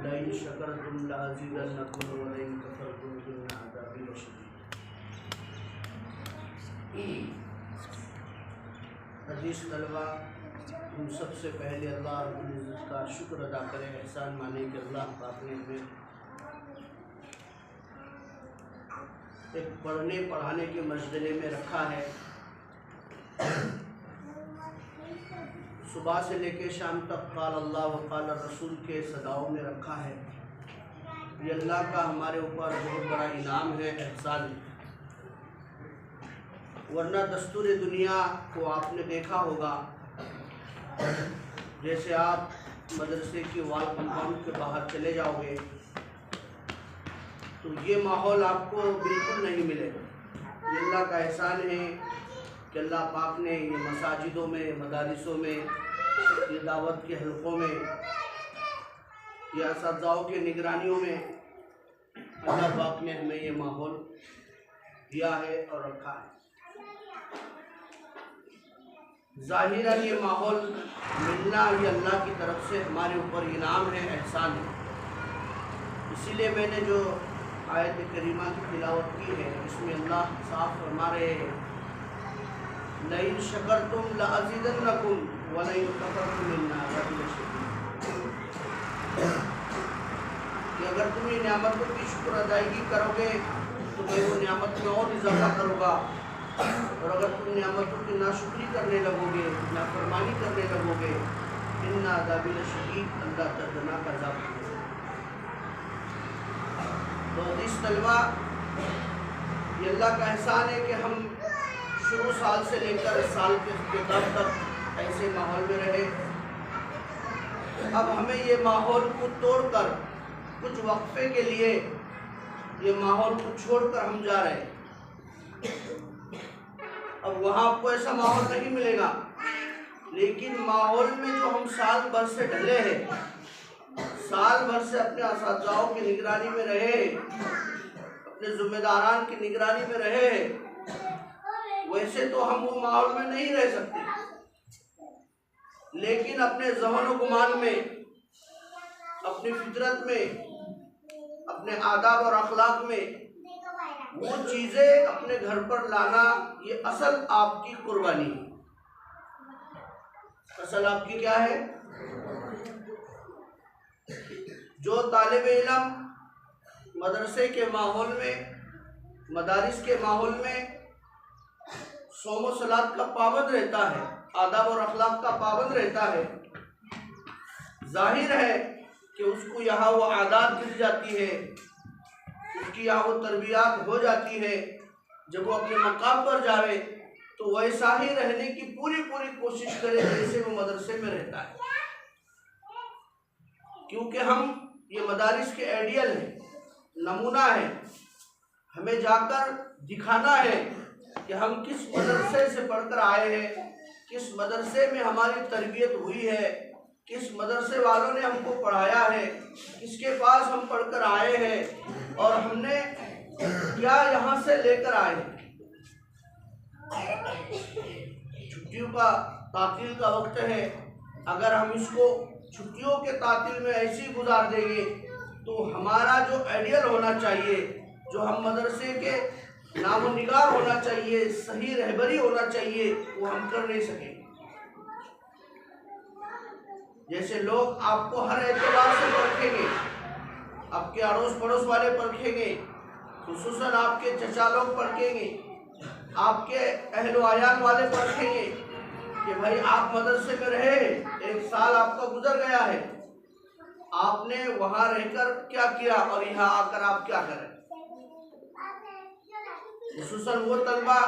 Line शकरतुम लअज़ीदन्नकुम व line कफ़रतुम इन्न अज़ाबी लशदीद। अज़ीज़ तलबा, हम सबसे पहले अल्लाह रब्बुल इज़्ज़त का शुक्र अदा करें, एहसान माने कि अल्लाह पाक ने हमें एक पढ़ने पढ़ाने के मशगले में रखा है। सुबह से लेकर शाम तक क़ाल अल्लाह व क़ाल रसूल के सदाओं में रखा है। ये अल्लाह का हमारे ऊपर बहुत बड़ा इनाम है, एहसान है। वरना दस्तूर दुनिया को आपने देखा होगा, जैसे आप मदरसे की वाल कंपाउंड के बाहर चले जाओगे तो ये माहौल आपको बिल्कुल नहीं मिलेगा। ये अल्लाह का एहसान है कि अल्लाह पाक ने ये मसाजिदों में, मदारिसों में, ये दावत के हलकों में या असातिज़ाओं के निगरानियों में अल्लाह पाक ने हमें ये माहौल दिया है और रखा है। ज़ाहिरन ये माहौल मिलना ये अल्लाह की तरफ से हमारे ऊपर इनाम है, एहसान है। इसीलिए मैंने जो आयत करीमा की तिलावत की है, इसमें अल्लाह साफ फरमा रहे हैं, लइन शकरतुम लअज़ीदन्नकुम व लइन कफ़रतुम इन्न अज़ाबी लशदीद। कि अगर तुम ये नियामतों की शुक्र अदायगी करोगे तो मैं वो नियामत में और इजाफा करूँगा, और अगर तुम नियामतों की नाशुक्री करने लगोगे, नाफरमानी करने लगोगे, इन्न अज़ाबी लशदीद, अल्लाह दर्दनाक अज़ाब है। तो अज़ीज़ तलबा, ये अल्लाह का एहसान है कि हम शुरू साल से लेकर साल के इख्तिताम तक ऐसे माहौल में रहे। अब हमें ये माहौल को तोड़कर कुछ वक्फे के लिए ये माहौल को छोड़कर हम जा रहे हैं। अब वहाँ आपको ऐसा माहौल नहीं मिलेगा, लेकिन माहौल में जो हम साल भर से ढले हैं, साल भर से अपने असातिज़ाओं की निगरानी में रहे, अपने ज़िम्मेदारान की निगरानी में रहे, वैसे तो हम वो माहौल में नहीं रह सकते, लेकिन अपने ज़हन व गुमान में, अपनी फितरत में, अपने आदाब और अखलाक में वो चीज़ें अपने घर पर लाना, ये असल आपकी कुर्बानी है। असल आपकी क्या है? जो तालिब इल्म मदरसे के माहौल में, मदारिस के माहौल में सौम व सलात का पाबंद रहता है, आदाब और अखलाक का पाबंद रहता है, जाहिर है कि उसको यहाँ वो आदत गिर जाती है, उसकी यहाँ वो तरबियत हो जाती है। जब वो अपने मकाम पर जावे तो वैसा ही रहने की पूरी पूरी कोशिश करे जैसे वो मदरसे में रहता है, क्योंकि हम ये मदारिस के आइडियल हैं, नमूना है। हमें जाकर दिखाना है कि हम किस मदरसे से पढ़कर आए हैं, किस मदरसे में हमारी तरबियत हुई है, किस मदरसे वालों ने हमको पढ़ाया है, किसके पास हम पढ़कर आए हैं और हमने क्या यहाँ से लेकर आए हैं। छुट्टियों का तातील का वक्त है, अगर हम इसको छुट्टियों के तातील में ऐसे ही गुजार देंगे तो हमारा जो आइडियल होना चाहिए, जो हम मदरसे के नामो निगार होना चाहिए, सही रहबरी होना चाहिए, वो हम कर नहीं सकेंगे। जैसे लोग आपको हर एतबार से परखेंगे, आपके अड़ोस पड़ोस वाले परखेंगे, खुसूसन आपके चचा लोग परखेंगे, आपके अहलो आयान वाले परखेंगे कि भाई आप मदरसे में रहे, एक साल आपका गुजर गया है, आपने वहाँ रहकर क्या किया और यहाँ आकर आप क्या करें। खुसूसन वो तलबा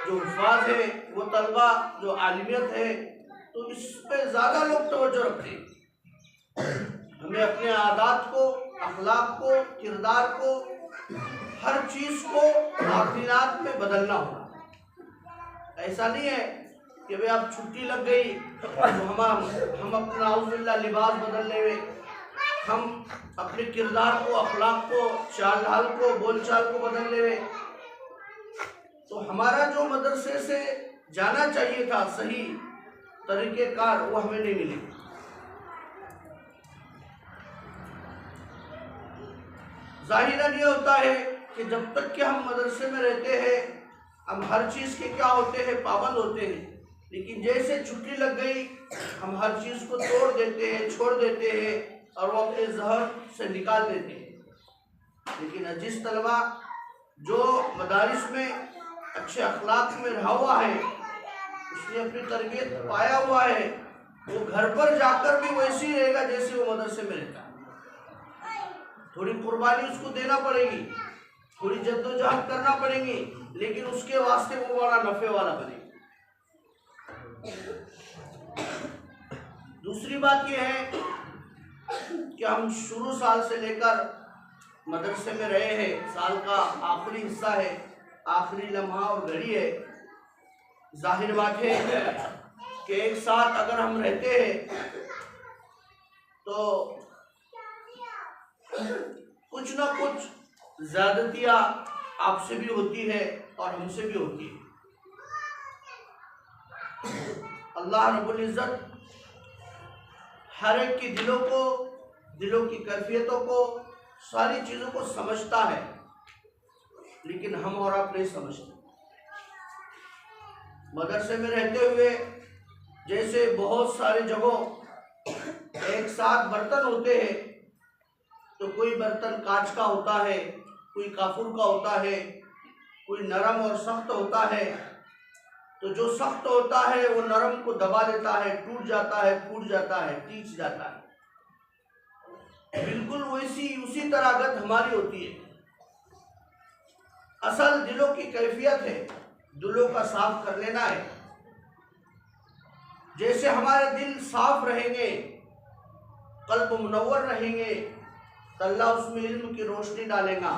जो हुफ़ाज़ है, वो तलबा जो आलिमियत है, तो इस पे ज़्यादा लोग तवज्जो रखते हैं। हमें अपने आदात को, अखलाक को, किरदार को, हर चीज़ को ताक़ीनात में बदलना होगा। ऐसा नहीं है कि भाई अब छुट्टी लग गई तो हम अपना नाउज़ुबिल्लाह लिबास बदलने में, हम अपने किरदार को, अखलाक को, चाल ढाल को, बोल चाल को बदलने में। तो हमारा जो मदरसे से जाना चाहिए था, सही तरीक़ेकार, वो हमें नहीं मिले। ज़ाहिरन ये होता है कि जब तक कि हम मदरसे में रहते हैं हम हर चीज़ के क्या होते हैं, पाबंद होते हैं, लेकिन जैसे छुट्टी लग गई हम हर चीज़ को तोड़ देते हैं, छोड़ देते हैं और वो अपने ज़हन से निकाल देते हैं। लेकिन अजीज़ तलबा, जो मदारिस में अच्छे अखलाक में रहा हुआ है, उसने अपनी तरबियत पाया हुआ है, वो घर पर जाकर भी वैसे ही रहेगा जैसे वो मदरसे में रहता है। थोड़ी कुर्बानी उसको देना पड़ेगी, थोड़ी जद्दोजहद करना पड़ेगी, लेकिन उसके वास्ते वो बड़ा नफ़े वाला बनेगा। दूसरी बात यह है कि हम शुरू साल से लेकर मदरसे में रहे हैं, साल का आखिरी हिस्सा है, आखिरी लम्हा और घड़ी है। जाहिर बात है कि एक साथ अगर हम रहते हैं तो कुछ ना कुछ ज़्यादतियाँ आपसे भी होती है और हमसे भी होती है। अल्लाह रब्बुल इज़्ज़त हर एक की दिलों की कैफियतों को, सारी चीज़ों को समझता है, लेकिन हम और आप नहीं समझते। मदरसे में रहते हुए जैसे बहुत सारे जगहों एक साथ बर्तन होते हैं, तो कोई बर्तन कांच का होता है, कोई काफूर का होता है, कोई नरम और सख्त होता है। तो जो सख्त होता है वो नरम को दबा देता है, टूट जाता है, फूट जाता है, टीच जाता है। बिल्कुल वैसी उसी तरह आदत हमारी होती है। असल दिलों की कैफियत है, दिलों का साफ कर लेना है। जैसे हमारे दिल साफ रहेंगे, कल्ब मुनव्वर रहेंगे, तो अल्लाह उसमें इल्म की रोशनी डालेगा,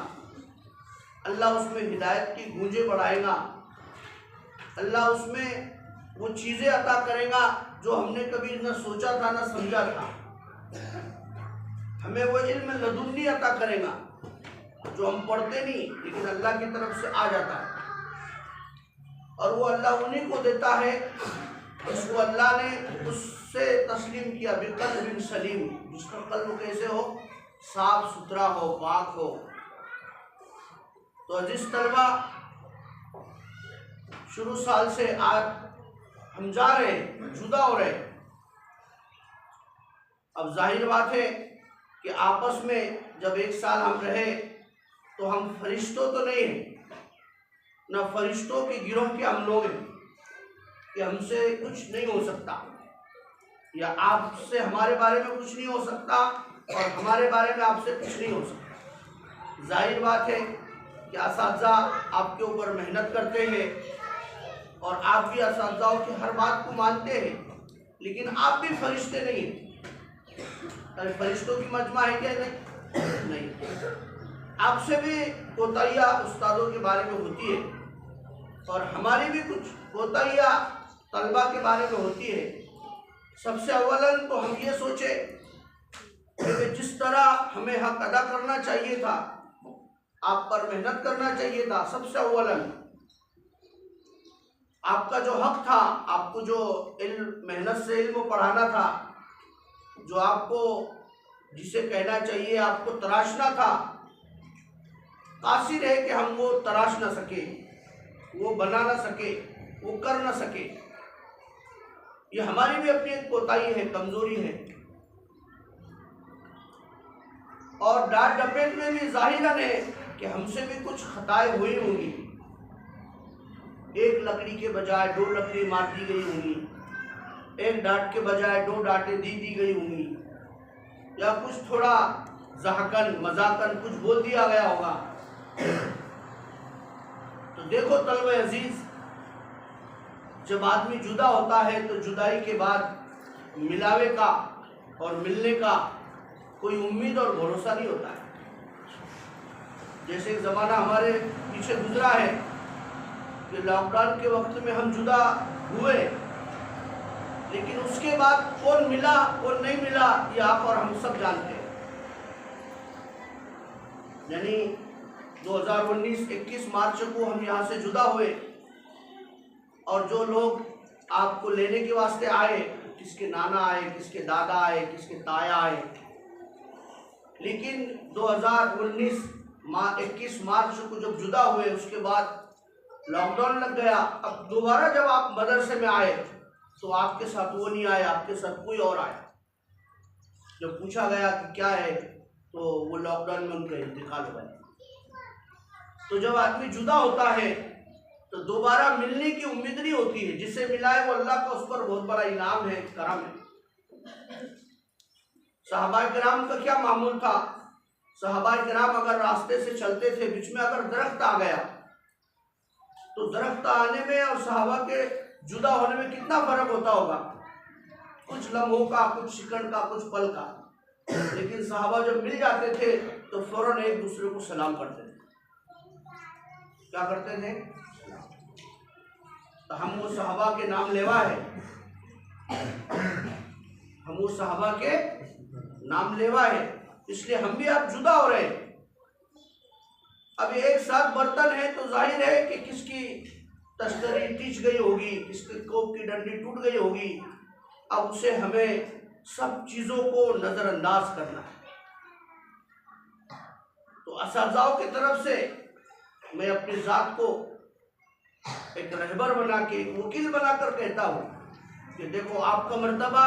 अल्लाह उसमें हिदायत की गूंजें बढ़ाएगा, अल्लाह उसमें वो चीज़ें अता करेगा जो हमने कभी न सोचा था न समझा था। हमें वो इल्म लदुन्नी अता करेगा जो हम पढ़ते नहीं, लेकिन अल्लाह की तरफ से आ जाता है। और वो अल्लाह उन्हीं को देता है जिसको अल्लाह ने उससे तस्लीम किया, बिक़ल्बिन सलीम, जिसका कल्ब कैसे हो, साफ सुथरा हो, पाक हो। तो अजीज़ तलबा, शुरू साल से आज हम जा रहे, जुदा हो रहे। अब जाहिर बात है कि आपस में जब एक साल हम रहे तो हम फरिश्तों तो नहीं हैं, न फरिश्तों के गिरोह के हम लोग हैं कि हमसे कुछ नहीं हो सकता, या आपसे हमारे बारे में कुछ नहीं हो सकता और हमारे बारे में आपसे कुछ नहीं हो सकता। जाहिर बात है कि असातिज़ा आपके ऊपर मेहनत करते हैं और आप भी असातिज़ाओं की हर बात को मानते हैं, लेकिन आप भी फरिश्ते नहीं हैं। अरे फरिश्तों की मजमा है क्या? नहीं। आपसे भी कोताहियाँ उस्तादों के बारे में होती है और हमारी भी कुछ कोताहियाँ तलबा के बारे में होती है। सबसे अव्वलन तो हम ये सोचे कि जिस तरह हमें हक अदा करना चाहिए था, आप पर मेहनत करना चाहिए था, सबसे अव्वलन आपका जो हक था, आपको जो मेहनत से इल्म पढ़ाना था, जो आपको जिसे कहना चाहिए आपको तराशना था, कासिर है कि हम वो तराश ना सके, वो बना ना सके, वो कर ना सके। ये हमारी भी अपनी एक कोताही है, कमजोरी है। और डांट डपेट में भी जाहिरन है कि हमसे भी कुछ खताएं हुई होंगी। एक लकड़ी के बजाय 2 लकड़ी मार दी गई होंगी, एक डांट के बजाय 2 डांटें दी गई होंगी, या कुछ थोड़ा ज़हकन मजाकन कुछ बोल दिया गया होगा। तो देखो तलबे अजीज, जब आदमी जुदा होता है तो जुदाई के बाद मिलावे का और मिलने का कोई उम्मीद और भरोसा नहीं होता है। जैसे एक ज़माना हमारे पीछे गुजरा है कि लॉकडाउन के वक्त में हम जुदा हुए, लेकिन उसके बाद कौन मिला कौन नहीं मिला ये आप और हम सब जानते हैं। यानी 2019-21 मार्च को हम यहाँ से जुदा हुए और जो लोग आपको लेने के वास्ते आए, किसके नाना आए, किसके दादा आए, किसके ताया आए, लेकिन 2019 21 मार्च को जब जुदा हुए उसके बाद लॉकडाउन लग गया। अब दोबारा जब आप मदरसे में आए तो आपके साथ वो नहीं आया, आपके साथ कोई और आया। जब पूछा गया कि क्या है तो वो लॉकडाउन में उनका इंतकाल हो गया। तो जब आदमी जुदा होता है तो दोबारा मिलने की उम्मीद नहीं होती है। जिसे मिला है वो अल्लाह का उस पर बहुत बड़ा इनाम है, करम है। सहाबा किराम का क्या मामूल था? सहाबा किराम अगर रास्ते से चलते थे, बीच में अगर दरख्त आ गया तो दरख्त आने में और सहाबा के जुदा होने में कितना फर्क होता होगा? कुछ लम्हों का, कुछ सेकंड का, कुछ पल का। लेकिन सहाबा जब मिल जाते थे तो फौरन एक दूसरे को सलाम करते थे। क्या करते थे? तो हम वो सहाबा के नाम लेवा है, हम वो सहाबा के नाम लेवा है, इसलिए हम भी आप जुदा हो रहे हैं। अब एक साथ बर्तन है तो जाहिर है कि किसकी तस्तरी टीच गई होगी, किसकी कोप की डंडी टूट गई होगी। अब उसे हमें सब चीज़ों को नज़रअंदाज करना है। तो असाज़ाओं की तरफ से मैं अपनी ज़ात को एक रहबर बना के, एक वकील बनाकर कहता हूँ कि देखो आपका मर्तबा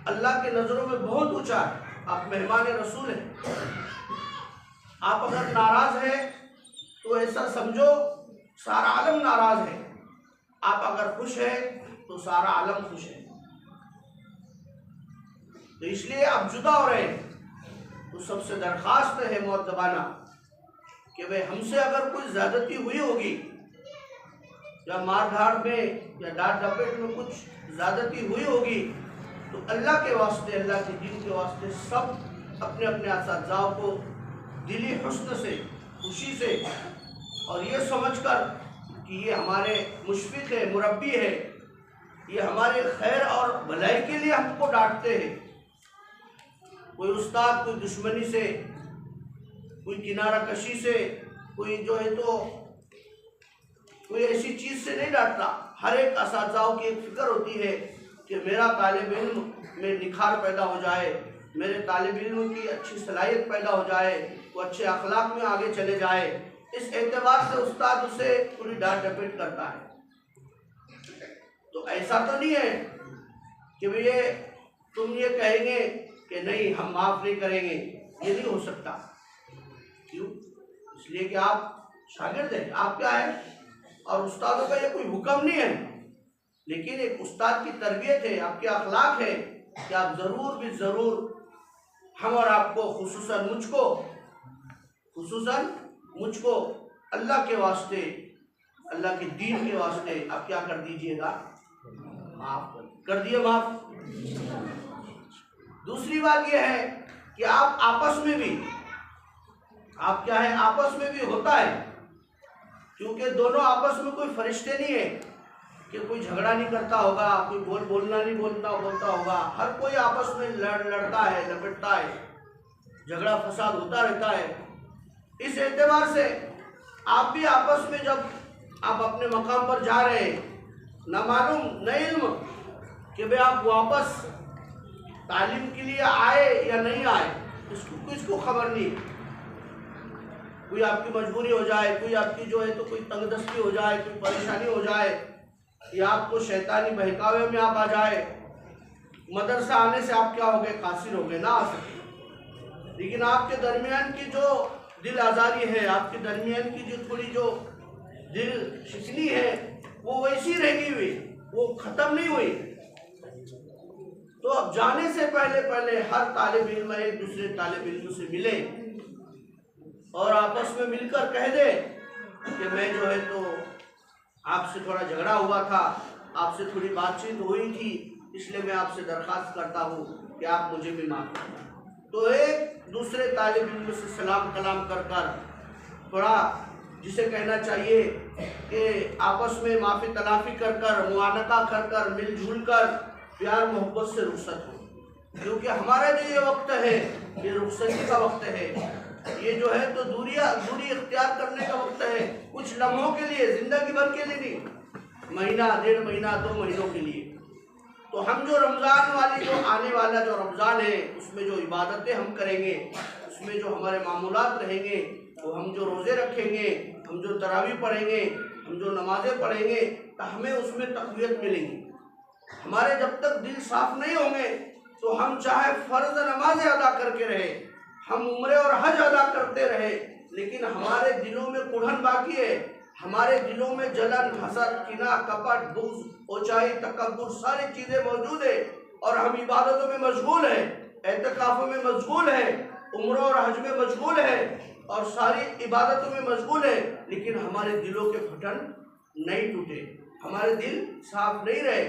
अल्लाह के नज़रों में बहुत ऊंचा है। आप मेहमान रसूल हैं। आप अगर नाराज़ हैं तो ऐसा समझो सारा आलम नाराज़ है। आप अगर खुश हैं तो सारा आलम खुश है। तो इसलिए आप जुदा हो रहे हैं। तो सबसे दरख्वास्त है मुअद्दबाना कि भाई हमसे अगर कोई ज़्यादती हुई होगी या मार धाड़ में या डांट डपेट में कुछ ज़्यादती हुई होगी तो अल्लाह के वास्ते, अल्लाह के दीन के वास्ते सब अपने अपने असातिज़ाओं को दिली हुस्न से, खुशी से और ये समझकर कि ये हमारे मुशफ़िक़ है, मुरब्बी है, ये हमारे खैर और भलाई के लिए हमको डांटते हैं। कोई उस्ताद कोई दुश्मनी से, कोई किनारा कशी से, कोई जो है तो कोई ऐसी चीज़ से नहीं डांटता। हर एक असातिज़ाओं की एक फ़िक्र होती है कि मेरा तालिब इल्म में निखार पैदा हो जाए, मेरे तालिब इल्म की अच्छी सलाहियत पैदा हो जाए, वो अच्छे अखलाक में आगे चले जाए। इस एतबार से उस्ताद उसे पूरी डांट डपेट करता है। तो ऐसा तो नहीं है कि भैया तुम ये कहेंगे कि नहीं हम माफ़ नहीं करेंगे, ये नहीं हो सकता। क्यों? इसलिए कि आप शागिर्द हैं, आप क्या है, और उस्तादों का ये कोई हुक्म नहीं है, लेकिन एक उस्ताद की तरबियत है, आपके अखलाक है कि आप ज़रूर भी ज़रूर हम और आपको खुसूसन मुझको अल्लाह के वास्ते, अल्लाह के दीन के वास्ते आप क्या कर दीजिएगा? माफ़ कर दिए, माफ़। दूसरी बात यह है कि आप आपस में भी, आप क्या है, आपस में भी होता है, क्योंकि दोनों आपस में कोई फरिश्ते नहीं है कि कोई झगड़ा नहीं करता होगा, कोई बोलना नहीं बोलता होगा। हर कोई आपस में लड़ता है, लपटता है, झगड़ा फसाद होता रहता है। इस एतबार से आप भी आपस में जब आप अपने मकाम पर जा रहे हैं, न मालूम न इल्म कि भाई आप वापस तालीम के लिए आए या नहीं आए, इसको किसको खबर नहीं। कोई आपकी मजबूरी हो जाए, कोई आपकी जो है तो कोई तंगदस्ती हो जाए, कोई परेशानी हो जाए, या आपको शैतानी बहकावे में आप आ जाए, मदरसा आने से आप क्या हो गए, कासिर हो गए, ना आ सके। लेकिन आपके दरमियान की जो दिल आज़ारी है, आपके दरमियान की जो थोड़ी जो दिल शिकनी है, वो वैसी रहेगी हुई, वो ख़त्म नहीं हुई। तो अब जाने से पहले हर तालिब इल्म एक दूसरे तालिब इल्म से मिले और आपस में मिलकर कह दे कि मैं जो है तो आपसे थोड़ा झगड़ा हुआ था, आपसे थोड़ी बातचीत हुई थी, इसलिए मैं आपसे दरख्वास्त करता हूँ कि आप मुझे भी माफ़ करना। तो एक दूसरे तालिब इल्म से सलाम कलाम कर थोड़ा जिसे कहना चाहिए कि आपस में माफ़ी तलाफ़ी कर मुआनका कर मिलजुल कर प्यार मोहब्बत से रुखसत हो। क्योंकि हमारा जो ये वक्त है ये रुखसती का वक्त है, ये जो है तो दूरी इख्तियार करने का वक्त है। कुछ लम्हों के लिए, जिंदगी भर के लिए नहीं, महीना, 1.5 महीना, 2 महीनों के लिए। तो हम जो रमज़ान वाली जो आने वाला जो रमज़ान है उसमें जो इबादतें हम करेंगे, उसमें जो हमारे मामूलात रहेंगे, तो हम जो रोज़े रखेंगे, हम जो तरावी पढ़ेंगे, हम जो नमाज़ें पढ़ेंगे, तो हमें उसमें तक़वियत मिलेंगी। हमारे जब तक दिल साफ़ नहीं होंगे तो हम चाहे फ़र्ज़ नमाज़ें अदा करके रहे, हम उम्रे और हज अदा करते रहे, लेकिन हमारे दिलों में कुढ़न बाकी है, हमारे दिलों में जलन, हसद, किना, कपट, बुग़्ज़, ऊंचाई, तकब्बुर सारी चीज़ें मौजूद है, और हम इबादतों में मशगूल है, एतकाफ़ों में मशगूल है, उम्रों और हज में मशगूल है, और सारी इबादतों में मशगूल है, लेकिन हमारे दिलों के फटन नहीं टूटे, हमारे दिल साफ नहीं रहे।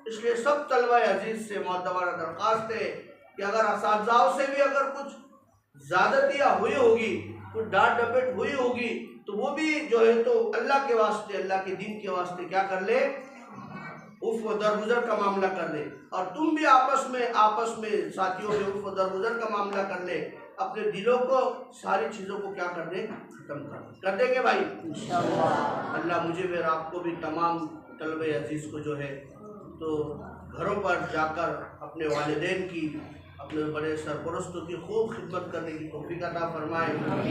इसलिए सब तलबा अजीज़ से मोतबरा दरख्वास्त है कि अगर असातिज़ाओं से भी अगर कुछ ज़्यादतियाँ हुई होगी, कुछ डांट डपट हुई होगी, तो वो भी जो है तो अल्लाह के वास्ते, अल्लाह के दीन के वास्ते क्या कर ले, उफ़ व दरगुजर का मामला कर ले। और तुम भी आपस में साथियों में उफ़ व दरगुजर का मामला कर ले, अपने दिलों को, सारी चीज़ों को क्या कर दे, ख़त्म कर देंगे भाई इंशाअल्लाह। अल्लाह मुझे व आपको भी तमाम तलबे अजीज़ को जो है तो घरों पर जाकर अपने वालिदैन की, अपने बड़े सरपरस्तों की खूब खिदमत करने की तौफीक अता फरमाए।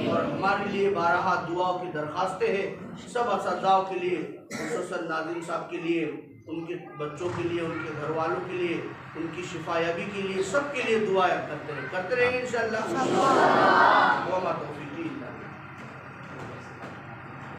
और हमारे लिए बारहा दुआओं की दरख्वास्तें हैं सब असातिज़ाओं के लिए, खुसूसन नाज़िम साहब के लिए, उनके बच्चों के लिए, उनके घर वालों के लिए, उनकी शिफायाबी के लिए, सब के लिए दुआ करते रहेंगे इंशाअल्लाह।